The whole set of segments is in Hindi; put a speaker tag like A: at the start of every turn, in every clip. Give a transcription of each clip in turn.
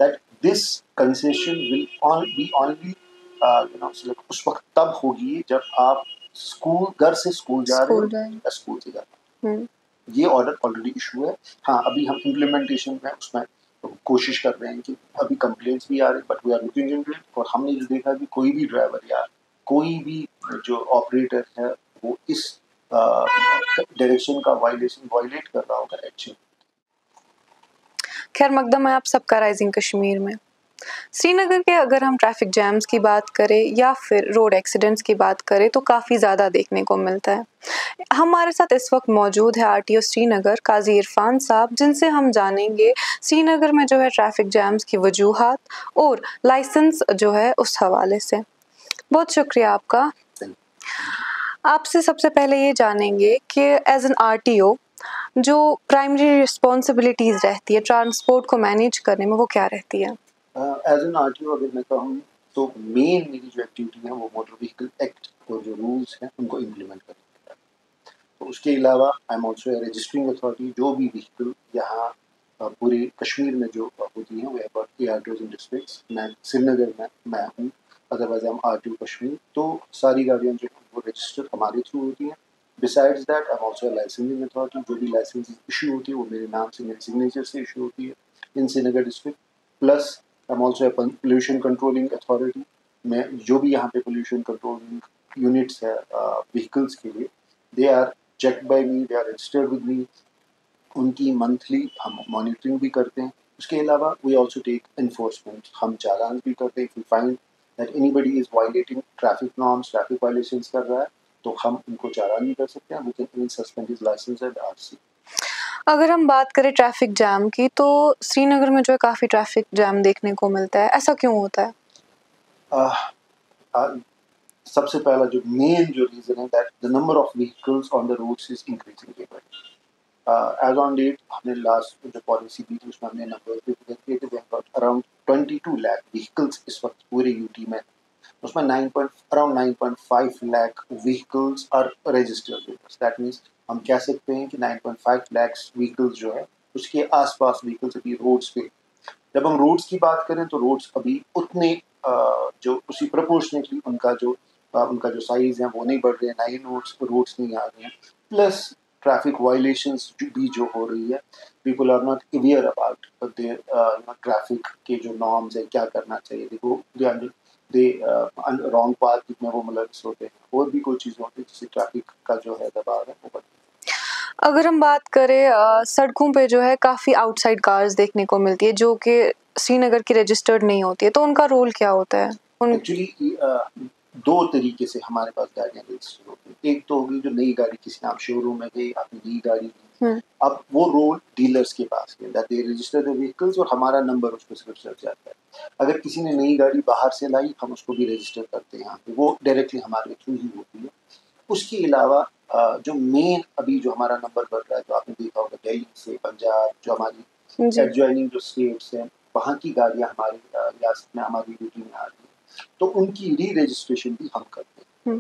A: that this concession will be only उस वक्त तब होगी जब आप घर से स्कूल जा रहे हो या स्कूल से जा रहे हो। ये ऑर्डर ऑलरेडी इशू है। हाँ, अभी हम इम्प्लीमेंटेशन में उसमें कोशिश कर रहे हैं कि अभी कंप्लेंट्स भी आ रहे हैं, but we are looking into it. और हमने जो देखा कि कोई भी ड्राइवर या कोई भी जो ऑपरेटर है वो इस डायरेक्शन का वायलेट कर रहा होगा, एक्शन।
B: खैर मकदम है आप सबका राइजिंग कश्मीर में। श्रीनगर के अगर हम ट्रैफिक जैम्स की बात करें या फिर रोड एक्सीडेंट्स की बात करें तो काफ़ी ज़्यादा देखने को मिलता है। हमारे साथ इस वक्त मौजूद है आरटीओ श्रीनगर काजी इरफान साहब, जिनसे हम जानेंगे श्रीनगर में जो है ट्रैफिक जैम्स की वजूहात और लाइसेंस जो है उस हवाले से। बहुत शुक्रिया आपका। आपसे सबसे पहले ये जानेंगे कि एज एन आरटीओ जो प्राइमरी रिस्पॉन्सिबिलिटीज़ रहती है ट्रांसपोर्ट को मैनेज करने में, वो क्या रहती है?
A: एज एन आरटीओ अगर मैं कहूँ तो मेन मेरी जो एक्टिविटी है वो मोटर व्हीकल एक्ट और जो रूल्स हैं उनको इम्प्लीमेंट करने का। तो उसके अलावा आई एम ऑल्सो रजिस्टरिंग अथॉरिटी। जो भी व्हीकल यहाँ पूरे कश्मीर में जो होती हैं, वे अबाउट आरटीओज इन डिस्ट्रिक्ट्स। मैं श्रीनगर में मैं हूँ, अदरवाइज हम आरटीओ कश्मीर। तो सारी गाड़ियाँ जो वो रजिस्टर हमारे थ्रू होती हैं। Besides that I am also licensing authority. जो भी लाइसेंस इशू होती है वो मेरे नाम से, मेरे सिग्नेचर से इशू होती है in Srinagar district. Plus I am also pollution controlling authority में जो भी यहाँ पे पोल्यूशन कंट्रोलिंग यूनिट्स है व्हीकल्स के लिए, they are check by me, they are registered with me. उनकी मंथली हम मॉनिटरिंग भी करते हैं। उसके अलावा वी ऑल्सो टेक एनफोर्समेंट। हम चालान भी करते हैं। If we find that anybody is violating traffic norms, traffic violations कर रहा है, तो हम उनको चालान भी कर सकते हैं। We can even suspend his licence and RC.
B: अगर हम बात करें ट्रैफिक जैम की तो श्रीनगर में जो है काफ़ी ट्रैफिक जैम देखने को मिलता है, ऐसा क्यों होता है?
A: सबसे पहला जो मेन जो रीज़न है that the number of vehicles on the roads is increasing day by day. As on date हमने लास्ट जो पॉलिसी दी थी उसमें हमने नंबर भी फिगर किए थे। अराउंड 22 लाख व्हीकल्स इस वक्त पूरे यूटी में। उसमें around 9.5 lakh vehicles are registered. That means हम कह सकते हैं कि 9.5 लाख व्हीकल्स जो है उसके आसपास व्हीकल्स अभी रोड्स पे। जब हम रोड्स की बात करें तो रोड्स अभी उतने जो उसी प्रोपोर्शनेटली उनका जो साइज है वो नहीं बढ़ रहे हैं, नए रोड्स नहीं आ रहे हैं। प्लस ट्रैफिक वायलेशंस भी जो हो रही है, people are not aware about their traffic के जो नॉर्म्स है, क्या करना चाहिए। देखो दे रॉन्ग पाथ में वो मुलविस होते हैं और भी कोई चीज़ें होती है जिससे ट्रैफिक का जो है दबाव है वो बढ़।
B: अगर हम बात करें सड़कों पे जो है काफ़ी आउटसाइड कार्स देखने को मिलती है जो कि श्रीनगर की रजिस्टर्ड नहीं होती है, तो उनका रोल क्या होता है?
A: एक्चुअली दो तरीके से हमारे पास गाड़ियाँ रजिस्टर होती हैं। एक तो होगी जो नई गाड़ी किसी ने आप शोरूम में गई, आपने नई गाड़ी ली, अब वो रोल डीलर्स के पास है that they register the vehicles और हमारा नंबर उस पर सिर्फ चल जाता है। अगर किसी ने नई गाड़ी बाहर से लाई, हम उसको भी रजिस्टर करते हैं यहाँ पे, वो डायरेक्टली हमारे थ्रू ही होती है। उसके अलावा जो मेन अभी जो हमारा नंबर बढ़ रहा है, जो आपने देखा होगा दिल्ली से पंजाब, जो हमारी एडजॉइनिंग जो स्टेट्स हैं, वहाँ की गाड़ियाँ हमारी रियासत में, हमारी यूटी में आ रही है, तो उनकी री रजिस्ट्रेशन भी हम करते हैं।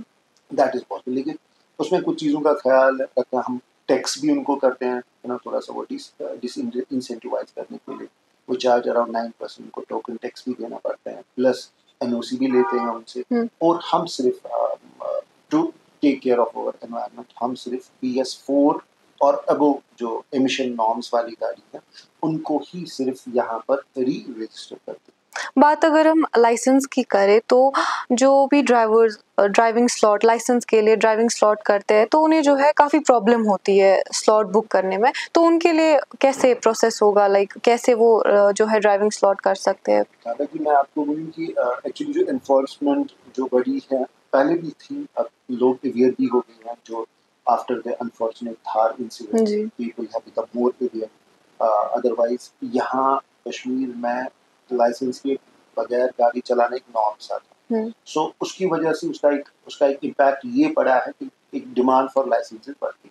A: That is possible. लेकिन उसमें कुछ चीज़ों का ख्याल रखते हैं। हम टैक्स भी उनको करते हैं, थोड़ा सा वो डिसइंसेंटिवाइज करने के लिए। वो चार्ज अराउंड 9% उनको टोकन टैक्स भी देना पड़ता है, प्लस एनओसी भी लेते हैं उनसे। और हम सिर्फ to take care of our environment, हम सिर्फ BS4 और अबव जो एमिशन नॉर्म्स वाली गाड़ी है उनको ही सिर्फ यहाँ पर री रजिस्टर करते हैं।
B: बात अगर हम लाइसेंस की करें तो जो भी ड्राइवर्स ड्राइविंग स्लॉट लाइसेंस के लिए ड्राइविंग स्लॉट करते हैं तो उन्हें जो है काफ़ी प्रॉब्लम होती है स्लॉट बुक करने में, तो उनके लिए कैसे प्रोसेस होगा, लाइक कैसे वो जो है ड्राइविंग स्लॉट कर सकते हैं?
A: हालांकि मैं आपको बोलूँ कि एक्चुअली जो एनफोर्समेंट जो बड़ी है पहले भी थी, अब लोग अवेयर भी हो गए हैं। जो after the unfortunate Thar incident people have become more aware. Otherwise यहाँ कश्मीर में लाइसेंस के बगैर गाड़ी चलाना एक नॉर्म सा था। सो उसकी वजह से उसका एक इम्पैक्ट ये पड़ा है कि एक डिमांड फॉर लाइसेंसेस बढ़ गई।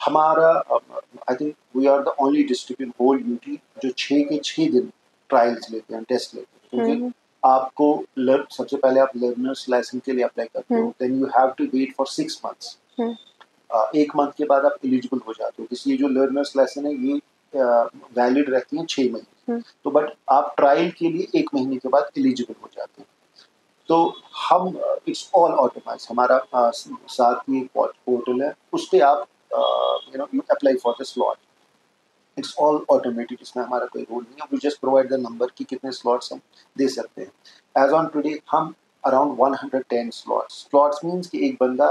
A: हमारा I think we are the only district in whole UT जो 6 के 6 दिन ट्रायल्स लेते हैं, टेस्ट लेते हैं। क्योंकि आपको सबसे पहले आप लर्नर्स लाइसेंस के लिए अप्लाई करते हो, then you have to wait for 6 months। 1 month के बाद आप एलिजिबल हो जाते हो। इसलिए जो लर्नर्स लाइसेंस है ये वैलिड रहती हैं 6 महीने। तो बट आप ट्रायल के लिए 1 महीने के बाद एलिजिबल हो जाते हैं। तो हम इट्स ऑल ऑटोमाइज, हमारा साथ में एक पोर्टल है, उस पर आप you apply for the slot, it's all automated, इसमें हमारा कोई रोल नहीं है, we just provide the number कि कितने स्लॉट्स हम दे सकते हैं। एज ऑन टुडे हम अराउंड 110 स्लॉट्स मीन्स कि एक बंदा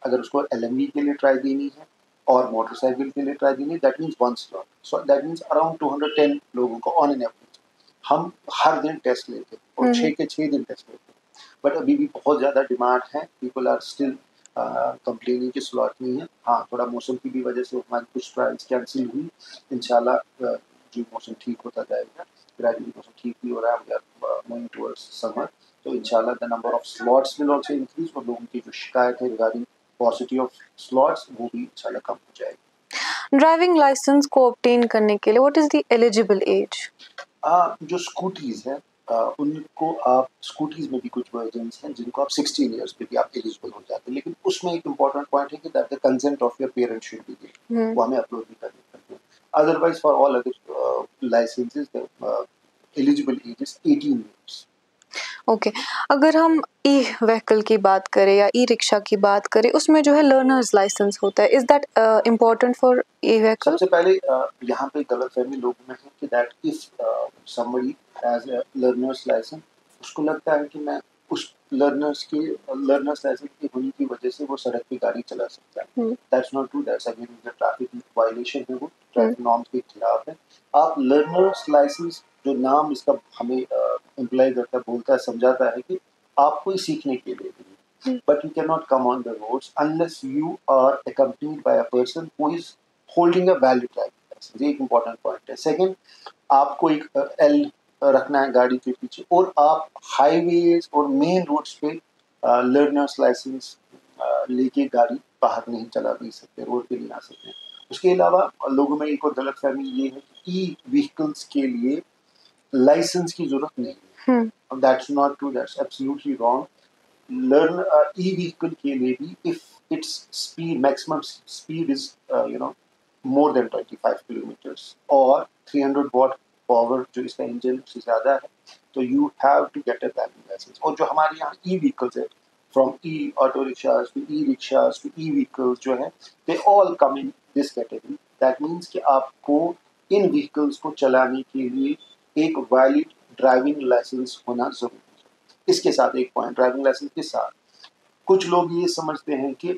A: अगर उसको LMV के लिए ट्राई देनी है और मोटरसाइकिल के लिए ट्राई देनी है, that means 1 slot, so that means around 210 लोगों को ऑन एन एवरेज हम हर दिन टेस्ट लेते हैं, और 6 के 6 दिन टेस्ट लेते हैं। बट अभी भी बहुत ज़्यादा डिमांड है, पीपल आर स्टिल कंप्लेनिंग कि स्लॉट नहीं है। हाँ, थोड़ा मौसम की भी वजह से हमारी कुछ ट्रायल्स कैंसिल हुई, इंशाल्लाह जो मौसम ठीक होता जाएगा, ग्रेजुअली मौसम ठीक भी हो रहा है, we are moving towards summer, तो इंशाल्लाह the number of slots will also increase, और लोगों की जो शिकायत है रिगार्डिंग पॉसिबिलिटी ऑफ स्लॉट्स वो भी इंशाल्लाह कम हो जाएगी।
B: ड्राइविंग लाइसेंस को ऑब्टेन करने के लिए what is the eligible age?
A: जो स्कूटीज हैं उनको आप, स्कूटीज में भी कुछ वर्जन्स हैं जिनको आप 16 इयर्स पे भी आप एलिजिबल हो जाते हैं, लेकिन उसमें एक इम्पॉर्टेंट पॉइंट है कि that the consent of your parents should be there, वो हमें अपलोड भी करनी पड़ती है। Otherwise for all other licences the eligible age is 18 years.
B: Okay, अगर हम ई व्हीकल की बात करें या ई रिक्शा की बात करें, उसमें जो है लर्नर्स लाइसेंस होता है, is that important for e vehicle?
A: सबसे पहले यहाँ पे गलतफहमी लोगों में है कि that if somebody has a learner's licence, उसको लगता है कि मैं उस लर्नर्स लाइसेंस के होने की वजह से वो सड़क पे गाड़ी चला सकता है। That's not true, that's against the traffic violation है, वो ट्रैफिक नॉर्म्स के खिलाफ है। आप लर्नर्स लाइसेंस, जो नाम इसका हमें इम्प्लाई करता है, बोलता है, समझाता है कि आपको ही सीखने के लिए भी, but you cannot come on the roads unless you are accompanied by a person who is holding a valid driving license। ये एक important point है। Second, आपको एक L रखना है गाड़ी के पीछे, और आप हाईवेज और मेन रोड्स पे लर्नर्स लाइसेंस लेके गाड़ी बाहर नहीं चला नहीं सकते, रोड पे नहीं आ सकते। उसके अलावा लोगों में एक और गलतफहमी ये है कि ई व्हीकल्स के लिए लाइसेंस की जरूरत नहीं है, that's not true, that's absolutely wrong. learn e-vehicle के लिए भी if its maximum speed is more than 25 kilometers और 300 watt power जो इसका इंजन से ज़्यादा है, तो you have to get a driving license। और जो हमारे यहाँ e-vehicles है, from e-auto rickshaws to e-rickshaws to e-vehicles जो है, they all come in this category। That means कि आपको इन vehicles को चलाने के लिए एक valid driving license होना जरूरी है। इसके साथ एक पॉइंट, ड्राइविंग लाइसेंस के साथ कुछ लोग ये समझते हैं कि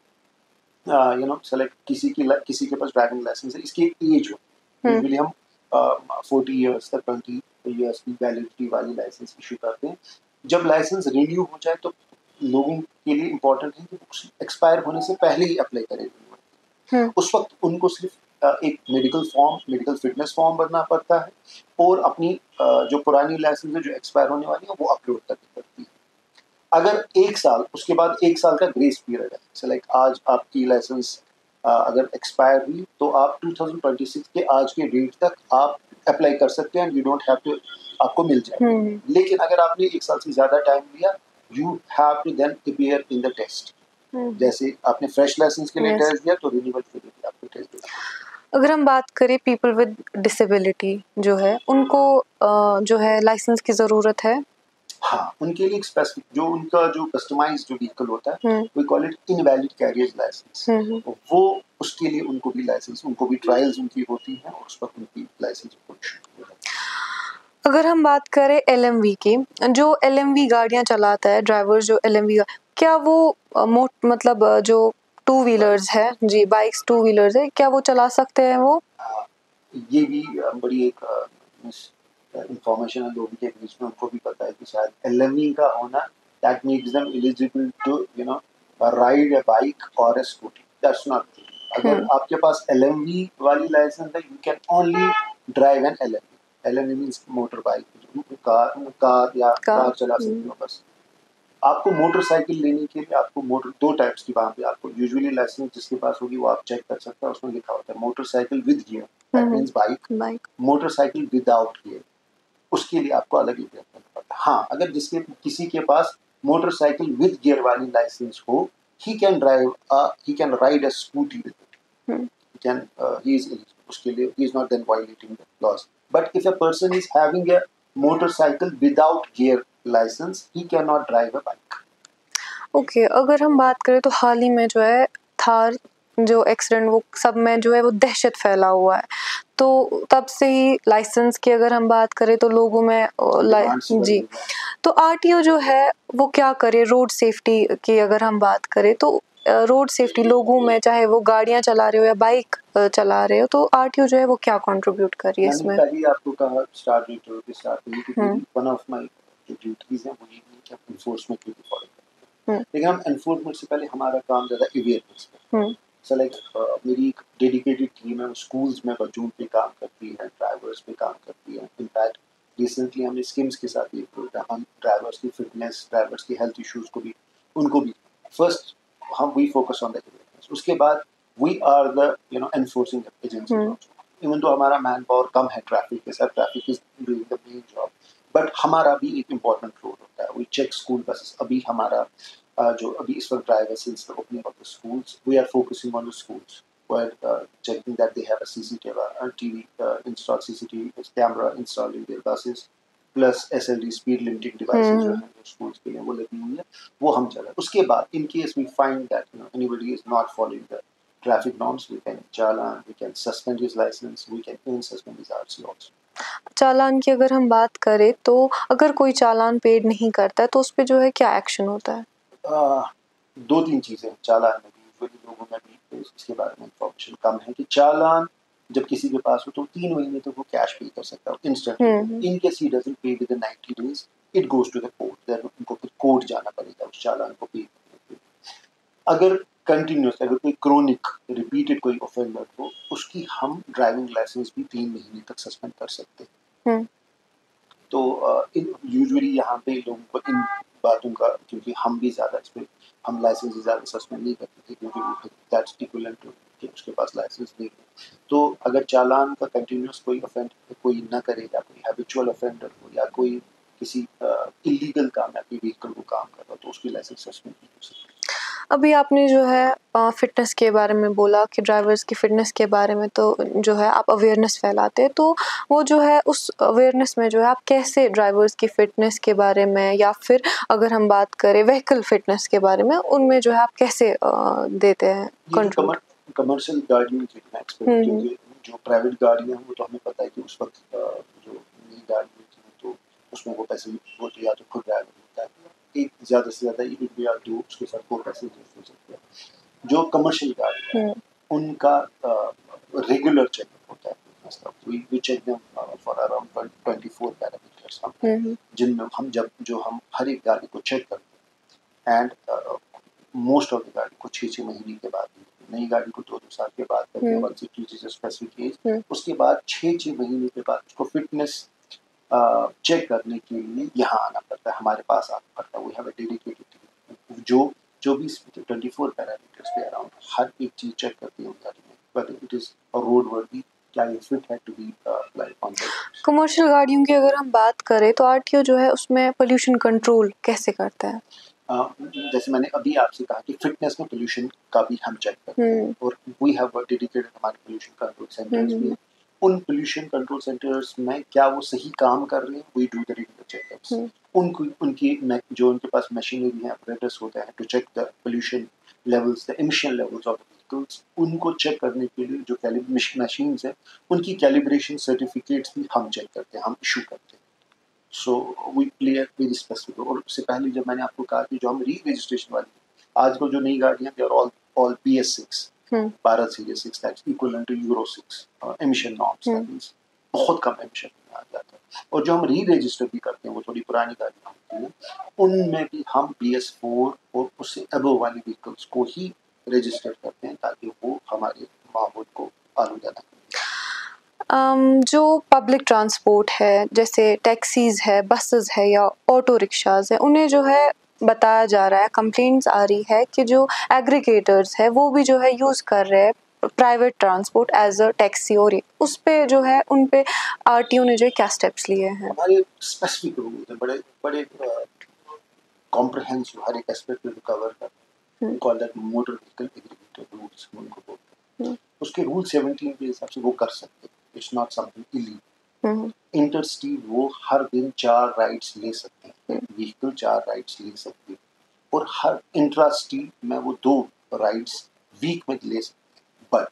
A: सेलेक्ट किसी के पास ड्राइविंग लाइसेंस है, इसकी एज हो, यूजुअली हम 40 इयर्स तक 20 इयर्स की वैलिडिटी वाली लाइसेंस इशू करते हैं। जब लाइसेंस रिन्यू हो जाए तो लोगों के लिए इम्पोर्टेंट है कि एक्सपायर होने से पहले ही अप्लाई करें। उस वक्त उनको सिर्फ एक मेडिकल फिटनेस फॉर्म भरना पड़ता है, और अपनी जो पुरानी लाइसेंस है जो एक्सपायर होने वाली है वो अपलोड करनी पड़ती है। अगर 1 साल, उसके बाद 1 साल का ग्रेस पीरियड है, जैसे लाइक आज आपकी लाइसेंस अगर एक्सपायर हुई तो आप 2026 के आज के डेट तक आप अप्लाई कर सकते हैं, यू डोंट हैव टू, आपको मिल जाएगा। लेकिन अगर आपने 1 साल से ज़्यादा टाइम लिया, you have to then appear in the test. जैसे आपने फ्रेश लाइसेंस के लिए टेस्ट दिया तो रिन्यूअल के लिए आपको टेस्ट देना।
B: अगर हम बात करें पीपल विद डिसेबिलिटी जो है, उनको जो है लाइसेंस की ज़रूरत है?
A: हाँ, उनके लिए स्पेसिफिक जो उनका जो कस्टमाइज्ड जो व्हीकल होता है, we call it invalid carriers licence, वो उसके लिए उनको भी लाइसेंस, उनको भी ट्रायल्स उनकी होती हैं, और उस पर उनकी लाइसेंस इशू होता है।
B: अगर हम बात करें LMV की, जो LMV गाड़ियाँ चलाता है ड्राइवर, जो LMV क्या वो मतलब जो 2 व्हीलर्स है जी, बाइक्स 2 व्हीलर्स है, क्या वो चला सकते हैं वो?
A: ये भी बड़ी एक इंफॉर्मेशन है लोगों के बीच में, उनको भी पता है कि शायद LMV का होना that makes them eligible to ride a bike और a scooty, that's not true. अगर आपके पास LMV वाली लाइसेंस है, you can only drive an LMV। LMV means motor bike, car या कार चला सकते हो बस। आपको मोटरसाइकिल लेने के लिए आपको दो टाइप्स की, वहाँ पे आपको यूजुअली लाइसेंस जिसके पास होगी वो आप चेक कर सकते हैं, उसमें लिखा होता है motorcycle with gear, that means bike. Motorcycle without gear, उसके लिए आपको अलग ही करना पड़ता है। हाँ, अगर किसी के पास मोटरसाइकिल विद गियर वाली लाइसेंस हो, he can ride a scooty with it, he is eligible, उसके लिए he is not then violating the laws। But if a person is having a motorcycle without gear license, he cannot drive a bike.
B: Okay, अगर हम बात करें तो हाल ही में जो है थार जो एक्सीडेंट वो सब में जो है वो दहशत फैला हुआ है, तो तब से ही लाइसेंस की अगर हम बात करें तो लोगों में जी, तो आरटीओ जो है वो क्या करे रोड सेफ्टी की अगर हम बात करें तो रोड सेफ्टी लोगों में, चाहे वो गाड़ियां चला रहे हो या बाइक चला रहे हो, तो आरटीओ जो है वो क्या कंट्रीब्यूट कर रही है इसमें?
A: मैंने पहले आपको कहा स्टार्ट के साथ में कि वन ऑफ माय जो ड्यूटीज है वो ये है कि हम एनफोर्समेंट को फॉलो करते हैं, लेकिन हम एनफोर्समेंट से पहले हमारा काम ज़्यादा अवेयरनेस पे। सो लाइक मेरी एक डेडिकेटेड टीम है, वो स्कूल्स में बच्चों पे काम करती है, ड्राइवर्स पे काम करती है। इनफैक्ट रिसेंटली हमने स्किम्स के साथ ये प्रोग्राम, हम ड्राइवर्स की फिटनेस, ड्राइवर्स की हेल्थ इश्यूज को भी, उनको भी फर्स्ट हम we focus on the awareness, उसके बाद we are the enforcing agency also. Even तो हमारा मैन पावर कम है ट्रैफिक के साथ, traffic is doing the main job, but हमारा भी एक इम्पॉर्टेंट रोल होता है। वी चेक स्कूल बसेस, अभी हमारा जो अभी इस वक्त driver since the opening of the schools, we are focusing on the schools, we're checking that they have a CCTV installed, CCTV camera installed in their buses, plus SLD speed limiting devices जो हैं जो schools के लिए वो लगी हुई है, वो हम चला। उसके बाद in case we find that anybody is not following the traffic norms, we can challan, we can suspend his license, we can even suspend his RC also.
B: चालान की अगर हम बात करें तो अगर कोई चालान पेड नहीं करता है तो उस पर जो है क्या एक्शन होता है?
A: दो तीन चीज़ें चालान में भी, यूजुअली लोगों में भी इसके बारे में इंफॉर्मेशन कम है कि चालान जब किसी के पास हो तो 3 महीने तक वो कैश पे कर सकता है instantly. In case he doesn't pay within 90 days, it goes to the court, then उनको फिर कोर्ट जाना पड़ेगा उस चालान को पे करने के लिए। अगर कंटिन्यूस, अगर कोई क्रोनिक रिपीटेड कोई ऑफेंडर हो, उसकी हम ड्राइविंग लाइसेंस भी 3 महीने तक सस्पेंड कर सकते हैं। तो यूजुअली यहाँ पे लोगों को इन बातों का, क्योंकि हम भी ज़्यादा इस पर हम लाइसेंस ज़्यादा सस्पेंड नहीं करते थे, क्योंकि दैट्स इक्विवेलेंट टू कि उसके पास लाइसेंस नहीं है। तो अगर चालान का कंटिन्यूस कोई ऑफेंड कोई ना करे, या कोई हैबिचुअल ऑफेंडर हो, या कोई किसी इलीगल काम या कोई व्हीकल को काम कर रहा, तो उसकी लाइसेंस सस्पेंड नहीं हो सकती।
B: अभी आपने जो है फिटनेस के बारे में बोला कि ड्राइवर्स की फिटनेस के बारे में तो जो है आप अवेयरनेस फैलाते हैं, तो वो जो है उस अवेयरनेस में जो है आप कैसे ड्राइवर्स की फिटनेस के बारे में, या फिर अगर हम बात करें व्हीकल फिटनेस के बारे में, उनमें जो है आप कैसे देते हैं कंट्रोल?
A: कमर्शियल गाड़ियों की क्योंकि जो प्राइवेट गाड़ियाँ हैं वो तो हमें पता है कि उस वक्त जो नई गाड़ी होती है तो उसमें वो पैसे वो तो या तो खुद ड्राइवर होता है, एक ज़्यादा से ज़्यादा एक या दो उसके साथ वो पैसेंजर्स हो सकते हैं। जो कमर्शियल गाड़ी है उनका रेगुलर चेकअप होता है। We check them for around 24 parameters, जिनमें हम हम हर एक गाड़ी को चेक करते हैं, एंड मोस्ट ऑफ द गाड़ी को 6-6 महीने के बाद, नई गाड़ी को 2-2 साल के बाद करते हैं, once it reaches a specific age, उसके बाद 6-6 महीने के बाद उसको फिटनेस चेक करने के लिए यहाँ आना पड़ता है, हमारे पास आना पड़ता है। We have a dedicated team जो भी 24 पैरामीटर्स पे अराउंड हर एक चीज चेक करती है गाड़ी में, whether it is a roadworthy, क्या ये फिट है to be applied on the roads।
B: कमर्शियल गाड़ियों की अगर हम बात करें तो आरटीओ जो है उसमें पोल्यूशन कंट्रोल कैसे करता है?
A: जैसे मैंने अभी आपसे कहा कि फिटनेस में पोल्यूशन का भी हम चेक करते हैं, और वी हैव डेडिकेटेड हमारे पोल्यूशन कंट्रोल सेंटर्स भी हैं। उन पोल्यूशन कंट्रोल सेंटर्स में क्या वो सही काम कर रहे हैं, we do the regular checkups. उनकी जो उनके पास मशीनरी है, अपरेटस होता है to check the pollution levels, the emission levels of vehicles, उनको चेक करने के लिए जो मशीन्स है उनकी कैलिब्रेशन सर्टिफिकेट्स भी हम चेक करते हैं, हम इशू करते हैं। So we play very specific. और उससे पहले जब मैंने आपको कहा कि जो हम री रजिस्ट्रेशन वाली आजकल जो नई गाड़ियां they are all BS6, Bharat series 6, that's equivalent to euro 6 emission norms, that means बहुत कम एमिशन आ जाता है। और जो हम री रजिस्टर भी करते हैं वो थोड़ी पुरानी गाड़ियां होती हैं, उनमें भी हम BS4 और उससे अबव वाली व्हीकल्स को ही रजिस्टर करते हैं ताकि वो हमारे माहौल को आलूदा न करें।
B: जो पब्लिक ट्रांसपोर्ट है जैसे टैक्सीज है, बसेस है या ऑटो रिक्शाज है, उन्हें जो है बताया जा रहा है, कंप्लेंट्स आ रही है कि जो एग्रीगेटर्स है वो भी जो है यूज़ कर रहे हैं private transport as a taxi, और उस पे जो है उन पे आरटीओ ने जो क्या स्टेप्स लिए हैं?
A: हमारे स्पेसिफिक रूल्स हैं, बड़े बड़े कॉम्प्रिहेंसिव, हर एक एस्पेक्ट को कवर करते हैं, call that motor vehicle aggregator rules उनको बोलते हैं। उसके रूल 17 के हिसाब से वो कर सकते हैं, it's not something illegal. Inter city वो हर दिन 4 राइड्स ले सकते हैं, व्हीकल 4 राइड्स ले सकते हैं, और हर इंट्रा सिटी में वो 2 राइड्स वीक में ले सकते हैं। बट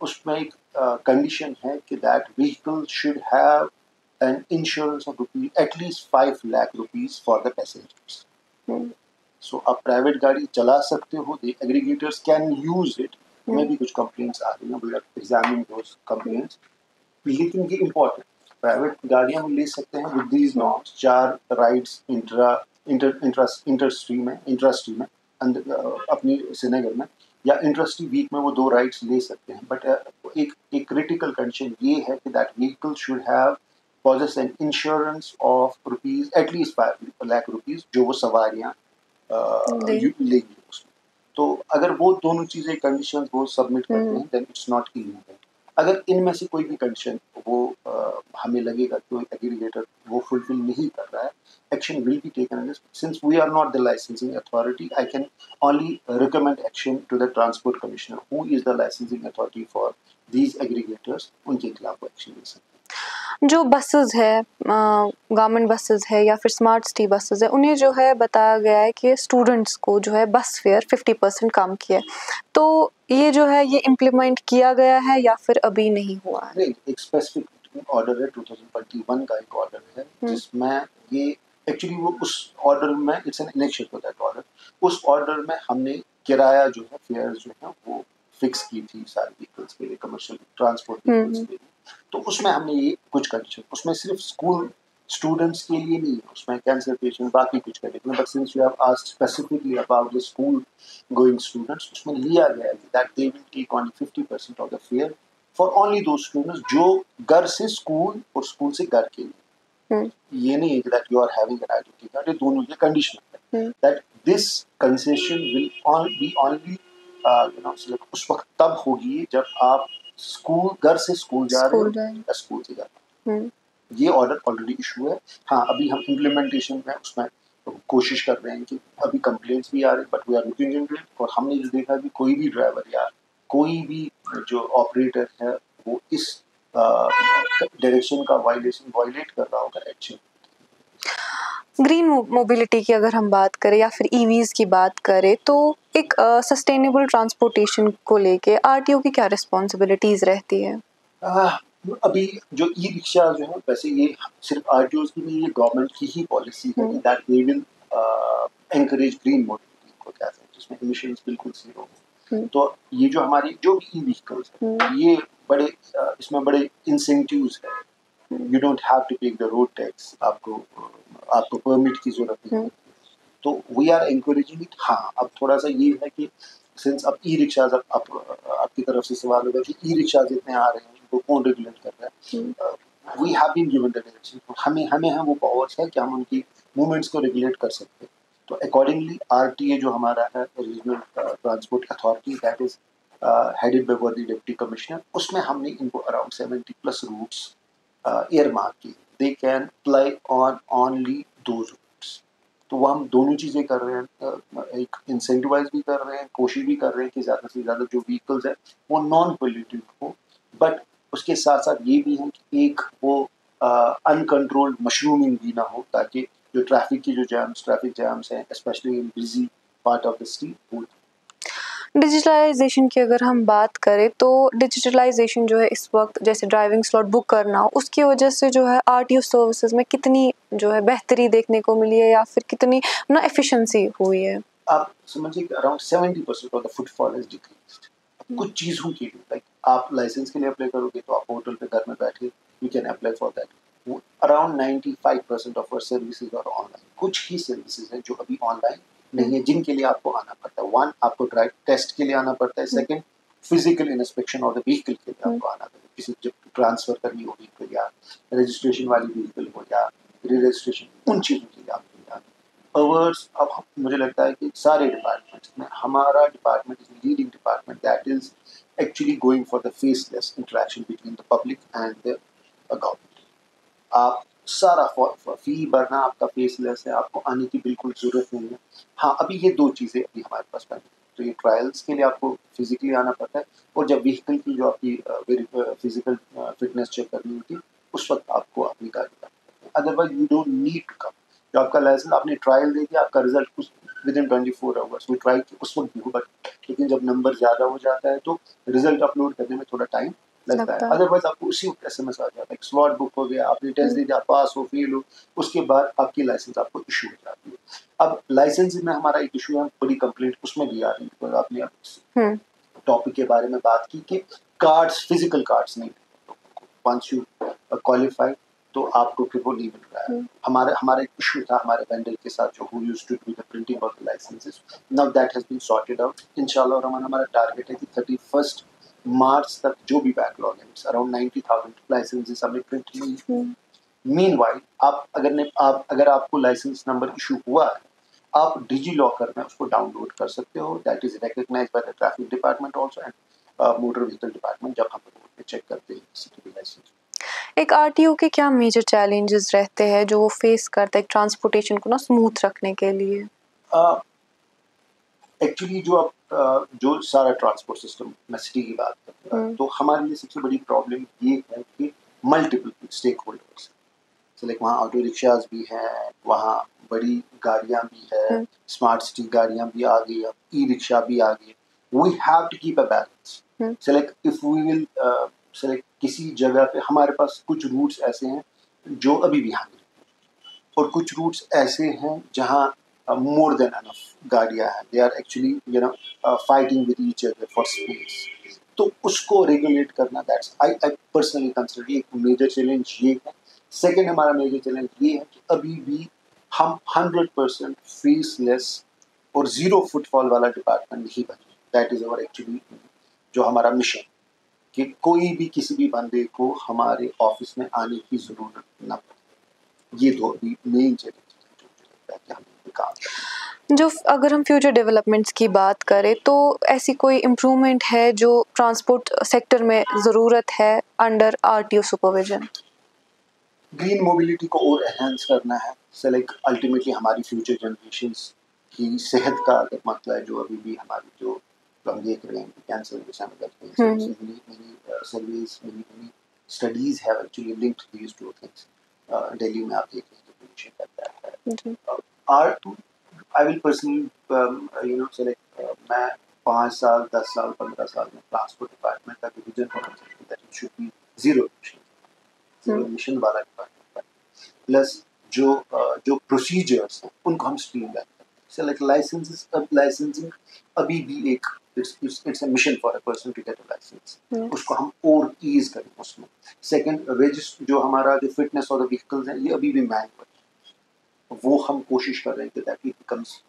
A: उसमें एक कंडीशन है कि that vehicle should have an insurance of at least 5 lakh rupees for the passengers. So आप प्राइवेट गाड़ी चला सकते हो, the aggregators can use it. में भी कुछ कंप्लेंट्स आ रही हैं, we are examining those complaints, लेकिन ये इम्पोर्टेंट, प्राइवेट गाड़ियां हम ले सकते हैं विद दीज नॉर्म्स, 4 राइड्स इंटरस्ट्री में अपनी श्रीनगर में, या इंटरस्ट्री वीक में वो 2 राइड्स ले सकते हैं। बट एक क्रिटिकल कंडीशन ये है कि that vehicle should have possess an insurance of rupees at least 5 lakh rupees, जो वो सवारियां लेगी उसमें। तो अगर वो दोनों चीजें कंडीशन वो सबमिट करते हैं, देन इट्स नॉट इलीगल। अगर इनमें से कोई भी कंडीशन वो हमें लगेगा कि एग्रीगेटर वो फुलफिल नहीं कर रहा है, action will be taken. Since we are not the licensing authority, I can only recommend action to the transport commissioner, who is the licensing authority for these aggregators, उनके खिलाफ एक्शन ले सकते हैं।
B: जो बसेस है, गवर्नमेंट बसेस है या फिर स्मार्ट सिटी बसेस है, उन्हें जो है बताया गया है कि स्टूडेंट्स को जो है बस फेयर 50% कम किया है, तो ये जो है ये इम्प्लीमेंट किया गया है या फिर अभी नहीं हुआ है?
A: नहीं, एक स्पेसिफिक ऑर्डर है, 2021 का एक ऑर्डर है, जिसमें ये एक्चुअली वो उस ऑर्डर में it's an inaction for that order. उस ऑर्डर में हमने किराया जो है, फेयर जो है वो फिक्स की थी सारे व्हीकल्स के लिए, कमर्शियल ट्रांसपोर्ट व्हीकल्स के लिए। तो उसमें हमने ये कुछ कंडीशन, उसमें सिर्फ स्कूल स्टूडेंट्स के लिए नहीं है, उसमें कैंसलेशन बाकी कुछ condition, but since you have asked specifically about the school going students, उसमें लिया गया है that they will take only 50% of the fare for only दो स्टूडेंट्स जो घर से स्कूल और स्कूल से घर के लिए। ये नहीं है कि that you are having an identity card, ये दोनों ये कंडीशन है that this concession will be only उस वक्त तब होगी जब आप घर से स्कूल जा रहे हो या स्कूल से जा रहे हो। ये ऑर्डर ऑलरेडी इशू है। हाँ, अभी हम इम्प्लीमेंटेशन में उसमें कोशिश कर रहे हैं कि अभी कंप्लेंट्स भी आ रही, but we are looking into it, और हमने जो देखा कि कोई भी ड्राइवर या कोई भी जो ऑपरेटर है वो इस डायरेक्शन का वायलेट कर रहा होगा, एक्शन।
B: ग्रीन मोबिलिटी की अगर हम बात करें या फिर ईवीज की बात करें, तो एक सस्टेनेबल ट्रांसपोर्टेशन को लेके आरटीओ की क्या रिस्पॉन्सिबिलिटीज रहती है?
A: अभी जो ई रिक्शा जो है, वैसे ये सिर्फ आरटीओ की नहीं, ये गवर्नमेंट की ही पॉलिसी है that they will encourage green mobility को, कहते हैं जिसमें एमिशंस बिल्कुल जीरो हो। तो ये जो हमारी जो भी ई व्हीकल्स है, ये बड़े इसमें बड़े इंसेंटिव्स है। यू डोंट हैव टू पे द रोड टैक्स, आपको परमिट की जरूरत नहीं है, तो वी आर एनकरेजिंग इट। हाँ, अब थोड़ा सा ये है कि सिंस अब ई रिक्शाज, आपकी तरफ से सवाल होगा कि ई रिक्शाज इतने आ रहे हैं, उनको कौन रेगुलेट कर रहा है? We have been given the direction, हमें है वो पावर्स है कि हम उनकी मूवमेंट्स को रेगुलेट कर सकते हैं। तो अकॉर्डिंगली आरटीए जो हमारा है, regional transport authority, that is headed by the deputy commissioner, उसमें हमने इनको अराउंड 70+ रूट्स earmark की, they can apply on only those routes। तो वो हम दोनों चीज़ें कर रहे हैं, एक इंसेंटिवाइज भी कर रहे हैं, कोशिश भी कर रहे हैं कि ज़्यादा से ज़्यादा जो व्हीकल्स है वो नॉन पोल्यूटिव हो, बट उसके साथ साथ ये भी है कि एक वो अनकंट्रोल्ड मशरूमिंग भी ना हो, ताकि जो ट्रैफिक जैम्स हैं specially in busy part of the city वो।
B: डिजिटलाइजेशन की अगर हम बात करें, तो डिजिटलाइजेशन जो है इस वक्त, जैसे ड्राइविंग स्लॉट बुक करना हो, उसकी वजह से जो है आरटीओ सर्विसेज में कितनी जो है बेहतरी देखने को मिली है या फिर कितनी ना एफिशिएंसी हुई है?
A: आप समझिए कि around 70% of the footfall is decreased. कुछ चीज़ों के लिए, लाइक आप लाइसेंस के लिए अप्लाई करोगे तो आप पोर्टल पे घर में बैठे you can apply for that. Around 95% of our services are online. कुछ ही सर्विसेज हैं जो अभी ऑनलाइन नहीं है, जिनके लिए आपको आना पड़ता है। वन, आपको ड्राइव टेस्ट के लिए आना पड़ता है। Second, physical inspection of the vehicle के लिए आपको आना पड़ता है। किसी जब ट्रांसफर करनी हो व्हीकल, या रजिस्ट्रेशन वाली व्हीकल हो, या री रजिस्ट्रेशन, उन चीज़ों के लिए आपको अवर्स। अब मुझे लगता है कि सारे डिपार्टमेंट्स में हमारा department is leading department that is actually going for the faceless interaction between the public and the government. आप सारा फी भरना आपका फेसलेस है, आपको आने की बिल्कुल जरूरत नहीं है। हाँ, अभी ये दो चीज़ें अभी हमारे पास बनी, तो ये ट्रायल्स के लिए आपको फिजिकली आना पड़ता है, और जब व्हीकल की जो आपकी फिजिकल फिटनेस चेक करनी होती है उस वक्त आपको अपनी गाड़ी करनी है, otherwise you don't need to come. जो आपका लाइसेंस आपने ट्रायल दे दिया, आपका रिजल्ट विद इन 24 आवर्स वो ट्राई उस वक्त भी होगा, लेकिन जब नंबर ज़्यादा हो जाता है तो रिजल्ट अपलोड करने में थोड़ा टाइम लगता है। अदरवाइज आपको उसी वक्त SMS आ जाता है, स्लॉट बुक हो गया, आपने टेस्ट दे दिया, पास हो फेल हो, उसके बाद आपकी लाइसेंस आपको इशू हो जाती है। अब लाइसेंस में हमारा एक इशू है, बड़ी कंप्लेंट उसमें भी आ रही है, तो आपने टॉपिक के बारे में बात की कि कार्ड्स, फिजिकल कार्ड्स नहीं, वंस यू क्वालिफाई तो आपको फिर वो नहीं मिल रहा है। हमारा एक इशू था हमारे वेंडर के साथ जो who used to do the printing of the licences, now that has been sorted out इंशाल्लाह। और हमारा टारगेट है कि 31 मार्च तक जो भी बैकलॉग है, इट्स अराउंड 90,000 लाइसेंसेस हमें प्रिंट नहीं। मीनवाइल अगर आपको लाइसेंस नंबर इशू हुआ है, आप डिजी लॉकर में उसको डाउनलोड कर सकते हो, that is recognised by the traffic department also and motor vehicle department जब हम रोड पे चेक करते हैं किसी की भी लाइसेंस।
B: एक आरटीओ के क्या मेजर चैलेंजेस रहते हैं जो वो फेस करता है ट्रांसपोर्टेशन को ना स्मूथ रखने के लिए?
A: एक्चुअली जो सारा ट्रांसपोर्ट सिस्टम, मैं सिटी की बात करता हूँ, तो हमारे लिए सबसे बड़ी प्रॉब्लम ये है कि मल्टीपल स्टेक होल्डर्स, लाइक वहाँ ऑटो रिक्शाज भी हैं, वहाँ बड़ी गाड़ियाँ भी है, स्मार्ट सिटी गाड़ियाँ भी आ गई, ई रिक्शा भी आ गई। We have to keep a balance. Like if we will select किसी जगह पे, हमारे पास कुछ रूट्स ऐसे हैं जो अभी भी हैं, और कुछ रूट्स ऐसे हैं जहाँ more than enough गाड़ियाँ हैं, they are actually fighting with each other for space। तो उसको रेगुलेट करना, that's I personally consider एक मेजर चैलेंज ये है। सेकेंड हमारा मेजर चैलेंज ये है कि अभी भी हम 100% फेसलेस और 0 फुटफॉल वाला डिपार्टमेंट नहीं बने। दैट इज अवर एक्चुअली जो हमारा मिशन, कि कोई भी किसी भी बंदे को हमारे ऑफिस में आने की जरूरत न पड़े। ये दो मेन चैलेंज
B: जो अगर हम फ्यूचर डेवलपमेंट्स की बात करें तो ऐसी कोई इम्प्रूवमेंट है जो ट्रांसपोर्ट सेक्टर में ज़रूरत है under RTO supervision?
A: Green mobility को और एनहांस करना है। लाइक अल्टीमेटली हमारी फ्यूचर जनरेशंस की सेहत का अगर मसला है, जो अभी भी हमारी जो हम देख रहे हैं कैंसर जैसा service, many studies have actually linked these two things. Delhi में आप देख रहे हैं जो पोल्यूशन करता है। आई विल पर्सनली सेलेक्ट मैं 5 साल 10 साल 15 साल में ट्रांसपोर्ट डिपार्टमेंट का विजन होना चाहिए that it should be zero mission वाला डिपार्टमेंट, प्लस जो प्रोसीजर्स हैं उनको हम स्ट्रीमलाइन करें। लाइक लाइसेंसिंग अभी भी एक it's a mission for a person to get a licence, उसको हम और ईज करें उसमें। सेकंड, रजिस्टर जो हमारा जो फिटनेस ऑफ द व्हीकल्स है, ये अभी भी मैनुअल, वो हम कोशिश कर रहे हैं कि दैट इट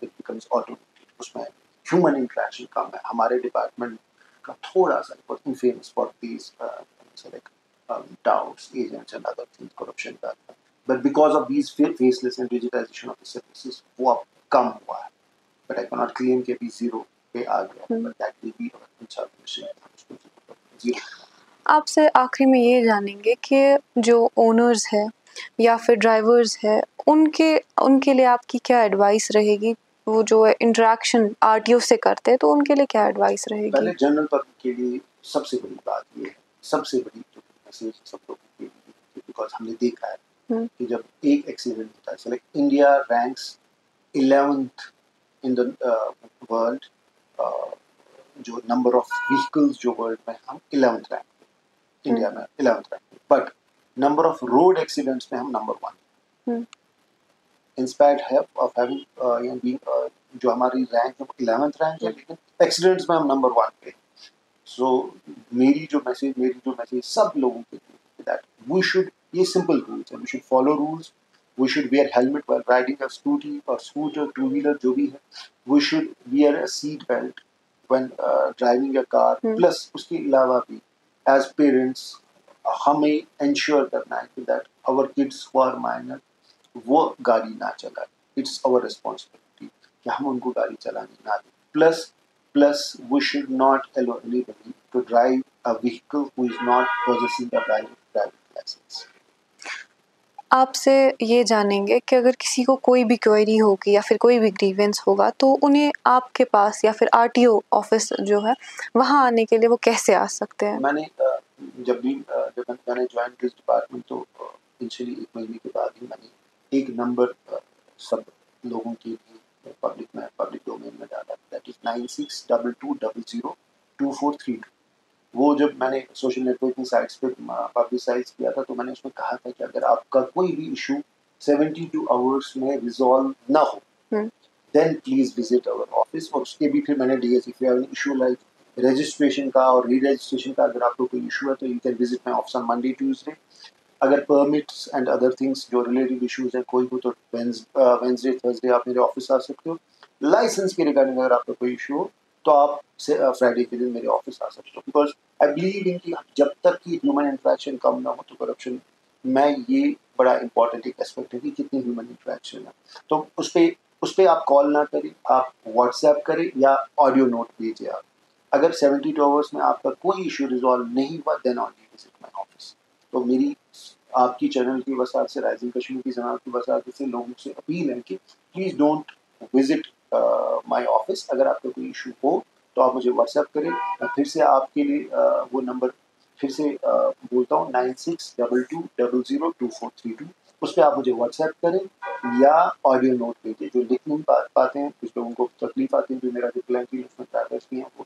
A: बिकम्स ऑटोमेटेड, उसमें ह्यूमन इंटरेक्शन कम है। हमारे डिपार्टमेंट का थोड़ा सा famous for these doubts, agents and other things, corruption का, but because of these faceless and digitization of the services वो अब कम हुआ है, but I cannot claim कि अभी zero पे आ गया, but that will be our zero।
B: आपसे आखिरी में ये जानेंगे कि जो ओनर्स है या फिर ड्राइवर्स है उनके लिए आपकी क्या एडवाइस रहेगी? वो जो इंटरेक्शन आरटीओ से करते हैं तो उनके लिए क्या एडवाइस रहेगी?
A: पहले जनरल पब्लिक के लिए सबसे बड़ी बात ये है, सबसे बड़ी जो मैसेज सब लोगों के लिए, बिकॉज हमने देखा है कि जब एक एक्सीडेंट होता है, like India ranks 11th in the world, जो नंबर ऑफ व्हीकल्स जो वर्ल्ड में हम 11th रैंक, इंडिया में 11th rank, but number of road accidents में हम नंबर 1 इंस्पायर्ड ऑफ हैविंग जो हमारी रैंक है 11th रैंक है, लेकिन एक्सीडेंट्स में हम नंबर 1 पे। सो मेरी जो मैसेज सब लोगों के लिए दैट वी शुड, ये सिंपल रूल्स है, we should follow rules, we should wear helmet while riding a scooty और स्कूटर, टू व्हीलर जो भी है, we should wear a seat belt when driving a car, plus उसके अलावा भी एज पेरेंट्स हमें इंश्योर करना है कि that our kids who are minor वो गाड़ी ना चलाए। इट्स आवर रिस्पॉन्सिबिलिटी कि हम उनको गाड़ी चलाने ना दें। Plus, we should not allow anybody to drive a vehicle who is not possessing a valid driving license।
B: आपसे ये जानेंगे कि अगर किसी को कोई भी क्वेरी होगी या फिर कोई भी ग्रीवेंस होगा तो उन्हें आपके पास या फिर आरटीओ ऑफिस जो है वहाँ आने के लिए वो कैसे आ सकते हैं?
A: जब मैंने ज्वाइन दिस डिपार्टमेंट तो इनिशियली 1 महीने के बाद ही मैंने एक नंबर सब लोगों के लिए पब्लिक डोमेन में डाला, दैट इज 9622002432। वो जब मैंने सोशल नेटवर्किंग साइट्स पे पब्लिसाइज किया था तो मैंने उसमें कहा था कि अगर आपका कोई भी इशू 72 आवर्स में रिजॉल्व ना हो then please visit our office. और उसके भी फिर मैंने DS if you have an issue like registration का और री रजिस्ट्रेशन का, अगर आपको कोई इशू है तो you can visit my office on Monday Tuesday. अगर परमिट्स एंड अदर थिंग्स जो रिलेटेड इश्यूज हैं कोई हो तो वेंसडे थर्सडे आप मेरे ऑफिस आ सकते हो। लाइसेंस के रिगार्डिंग अगर आपका कोई इशू हो तो आप फ्राइडे के दिन मेरे ऑफिस आ सकते हो, बिकॉज आई बिलीव इन कि जब तक कि ह्यूमन इंटरेक्शन कम ना हो तो करप्शन में ये बड़ा इंपॉर्टेंट एक एस्पेक्ट है कि कितनी ह्यूमन इंटरेक्शन है। तो उस पर आप कॉल ना करें, आप व्हाट्सएप करें या ऑडियो नोट भेजें। आप अगर 72 आवर्स में आपका कोई इशू रिजॉल्व नहीं हुआ then only visit my office. तो मेरी आपकी चैनल की वसात से, राइजिंग कश्मीर की जनाब की वसात से लोगों से अपील है कि please don't visit my office. अगर आपका कोई इशू हो तो आप मुझे व्हाट्सएप करें। मैं फिर से आपके लिए वो नंबर फिर से बोलता हूँ 9622002432। उस पर आप मुझे व्हाट्सएप करें या ऑडियो नोट भेजिए। जो लिख नहीं पाते हैं, कुछ लोगों को तकलीफ आती है, जो मेरा रिप्लाई की उसमें पैराग्राफ्स भी हैं, वो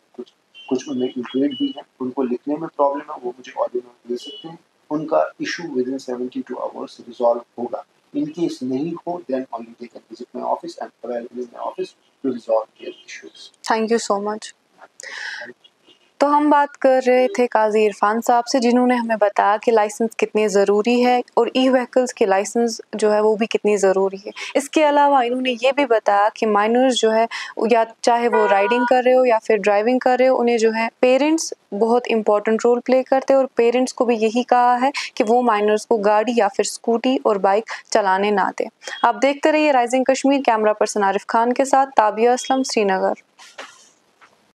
A: कुछ उनमें इंक्लूड भी हैं, उनको लिखने में प्रॉब्लम है, वो मुझे ऑडियो नोट दे सकते हैं। उनका issue within 72 hours resolve होगा। इन केस नहीं हो then only they can visit my office and available in my office to resolve their issues.
B: Thank you so much. तो हम बात कर रहे थे काजी इरफान साहब से, जिन्होंने हमें बताया कि लाइसेंस कितनी ज़रूरी है और ई व्हीकल्स के लाइसेंस जो है वो भी कितनी ज़रूरी है। इसके अलावा इन्होंने ये भी बताया कि माइनर्स जो है, या चाहे वो राइडिंग कर रहे हो या फिर ड्राइविंग कर रहे हो, उन्हें जो है पेरेंट्स बहुत इंपॉर्टेंट रोल प्ले करते हैं और पेरेंट्स को भी यही कहा है कि वो माइनर्स को गाड़ी या फिर स्कूटी और बाइक चलाने ना दें। आप देखते रहिए rising Kashmir. Camera person Arif Khan के साथ ताबिया असलम, श्रीनगर।